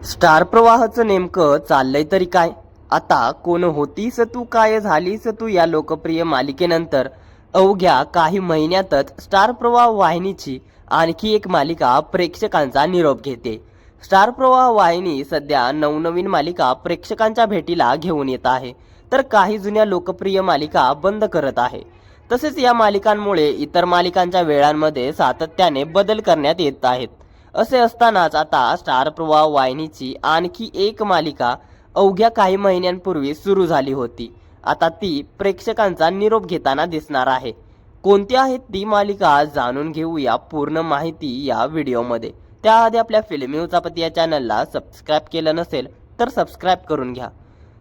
Star प्रवाहाचं नेमकं चाललंय तरी काय? आता कोण होतीस तू काय झालीस तू या लोकप्रिय मालिकेनंतर अवघ्या काही महिन्यातच स्टार प्रवाह वाहिनीची आणखी एक मालिका प्रेक्षकांचा निरोप घेते. स्टार प्रवाह वाहिनी सध्या नवनवीन मालिका प्रेक्षकांच्या भेटीला घेऊन येत आहे, तर काही जुन्या लोकप्रिय मालिका बंद करत आहे. तसेच या मालिकांमुळे इतर मालिकांच्या वेळांमध्ये सातत्याने बदल करण्यात येत आहेत. असे असतानाच आता स्टार प्रवाह वाहिनीची आणखी एक मालिका अवघ्या काही महिन्यांपूर्वी सुरू झाली होती. आता ती प्रेक्षकांचा निरोप घेताना दिसणार आहे. कोणती आहे ती मालिका जाणून घेऊया पूर्ण माहिती या व्हिडिओमध्ये. त्याआधी आपल्या फिल्मी उचापती या चॅनलला सबस्क्राईब केलं नसेल तर सबस्क्राईब करून घ्या.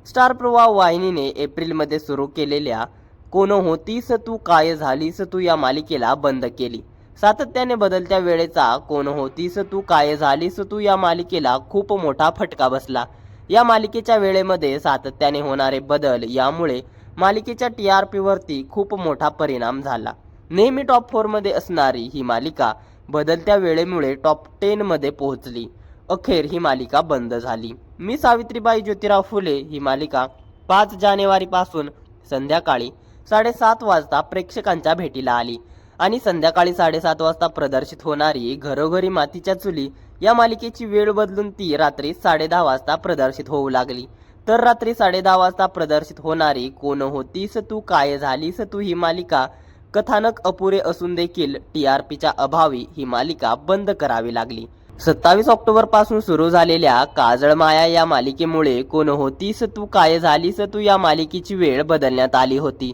स्टार प्रवाह वाहिनीने एप्रिलमध्ये सुरू केलेल्या कोण होतीस तू काय झालीस तू या मालिकेला बंद केली. सातत्याने बदलत्या वेळेचा कोण होतीस तू काय झालीस तू या मालिकेला खूप मोठा फटका बसला. या मालिकेच्या वेळेमध्ये सातत्याने होणारे बदल यामुळे मालिकेच्या TRP वरती खूप मोठा परिणाम झाला. नेहमी टॉप 4 मध्ये असणारी ही मालिका बदलत्या वेळेमुळे टॉप 10 मध्ये पोहोचली. अखेर ही मालिका बंद झाली. मी सावित्रीबाई ज्योतिराव फुले ही मालिका 5 जानेवारी पासून संध्याकाळी 7:30 वाजता प्रेक्षकांच्या भेटीला आली आणि संध्याकाळी 7:30 वाजता प्रदर्शित होणारी घरोघरी मातीच्या चुली या मालिकेची वेळ बदलून ती रात्री 10:30 वाजता प्रदर्शित होऊ लागली. तर रात्री 10:30 वाजता प्रदर्शित होणारी कोण होतीस तू काय झालीस तू ही मालिका कथानक अपुरे असून देखील TRPच्या अभावी ही मालिका बंद करावी लागली. 27 ऑक्टोबर पासून सुरू झालेल्या काजळ माया या मालिकेमुळे कोण होतीस तू काय झालीस तू या मालिकेची वेळ बदलण्यात आली होती.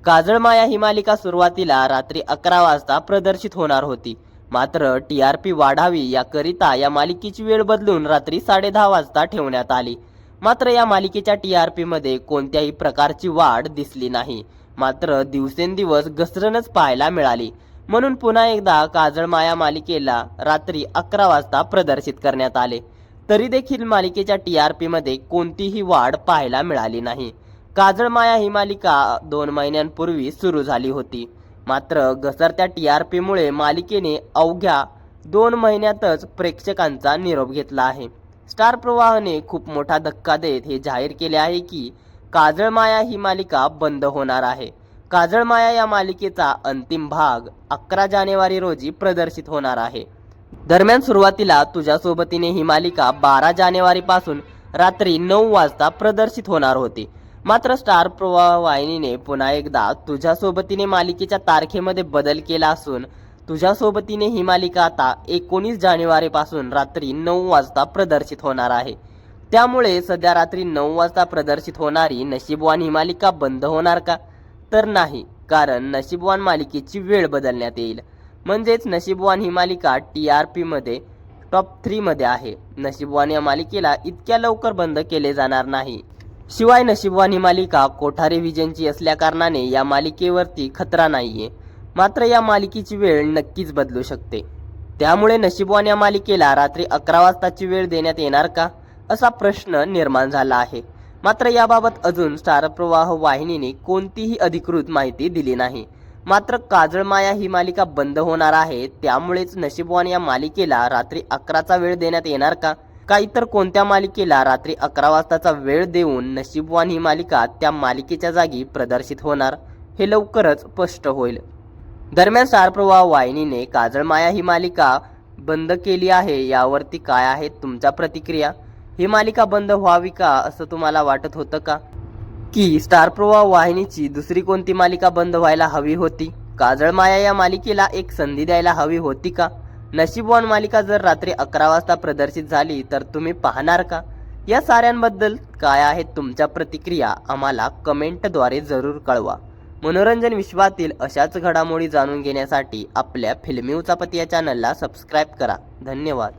काजळ माया ही मालिका सुरुवातीला रात्री 11 वाजता प्रदर्शित होणार होती. मात्र TRP वाढावी याकरिता या मालिकेची वेळ बदलून रात्री 10:30 वाजता ठेवण्यात आली. मात्र या मालिकेच्या TRP मध्ये कोणत्याही प्रकारची वाढ दिसली नाही. मात्र दिवसेंदिवस घसरणच पाहायला मिळाली. म्हणून पुन्हा एकदा काजळ माया मालिकेला रात्री 11 वाजता प्रदर्शित करण्यात आले. तरी देखील मालिकेच्या TRP मध्ये कोणतीही वाढ पाहायला मिळाली नाही. काजळ माया ही मालिका 2 महिन्यांपूर्वी सुरू झाली होती. मात्र घसरत्या TRP मुळे मालिकेने अवघ्या 2 महिन्यातच प्रेक्षकांचा निरोप घेतला आहे. स्टार प्रवाहने खूप मोठा धक्का देत हे जाहीर केले आहे की काजळ माया ही मालिका बंद होणार आहे. काजळ माया या मालिकेचा अंतिम भाग 11 जानेवारी रोजी प्रदर्शित होणार आहे. दरम्यान सुरुवातीला तुझ्यासोबतीने ही मालिका 12 जानेवारी पासून रात्री 9 वाजता प्रदर्शित होणार होती. मात्र स्टार प्रवाह वाहिनीने पुन्हा एकदा तुझ्यासोबतीने मालिकेच्या तारखेमध्ये बदल केला असून तुझ्यासोबतीने ही मालिका आता 19 जानेवारी पासून रात्री 9 वाजता प्रदर्शित होणार आहे. त्यामुळे सध्या रात्री 9 वाजता प्रदर्शित होणारी नशीबवान ही मालिका बंद होणार का? तर नाही, कारण नशीबवान मालिकेची वेळ बदलण्यात येईल. म्हणजेच नशीबवान ही मालिका TRP मध्ये टॉप 3 मध्ये आहे. नशीबवान या मालिकेला इतक्या लवकर बंद केले जाणार नाही. शिवाय नशीबवान ही मालिका कोठारे विजनची असल्याकारणाने या मालिकेवरती खतरा नाहीये. मात्र या मालिकेची वेळ नक्कीच बदलू शकते. त्यामुळे नशीबवान या मालिकेला रात्री 11 वाजताची वेळ देण्यात येणार का, असा प्रश्न निर्माण झाला आहे. मात्र याबाबत अजून स्टार प्रवाह वाहिनीने कोणतीही अधिकृत माहिती दिली नाही. मात्र काजळ माया ही मालिका बंद होणार आहे, त्यामुळेच नशीबवान या मालिकेला रात्री 11चा वेळ देण्यात येणार का इतर कोणत्या मालिकेला रात्री 11 वाजताचा वेळ देऊन नशीबवान ही मालिका त्या मालिकेच्या जागी प्रदर्शित होणार, हे लवकरच स्पष्ट होईल. दरम्यान स्टार प्रवाह वाहिनीने काजळ माया ही मालिका बंद केली आहे, यावरती काय आहेत तुमच्या प्रतिक्रिया? ही मालिका बंद व्हावी का असं तुम्हाला वाटत होतं का? की स्टार प्रवाह वाहिनीची दुसरी कोणती मालिका बंद व्हायला हवी होती? काजळ माया या मालिकेला एक संधी द्यायला हवी होती का? नशीबवान मालिका जर रात्री 11 वाजता प्रदर्शित झाली तर तुम्ही पाहणार का? या साऱ्यांबद्दल काय आहेत तुमच्या प्रतिक्रिया आम्हाला कमेंटद्वारे जरूर कळवा. मनोरंजन विश्वातील अशाच घडामोडी जाणून घेण्यासाठी आपल्या फिल्मी उचापती या चॅनलला सबस्क्राईब करा. धन्यवाद.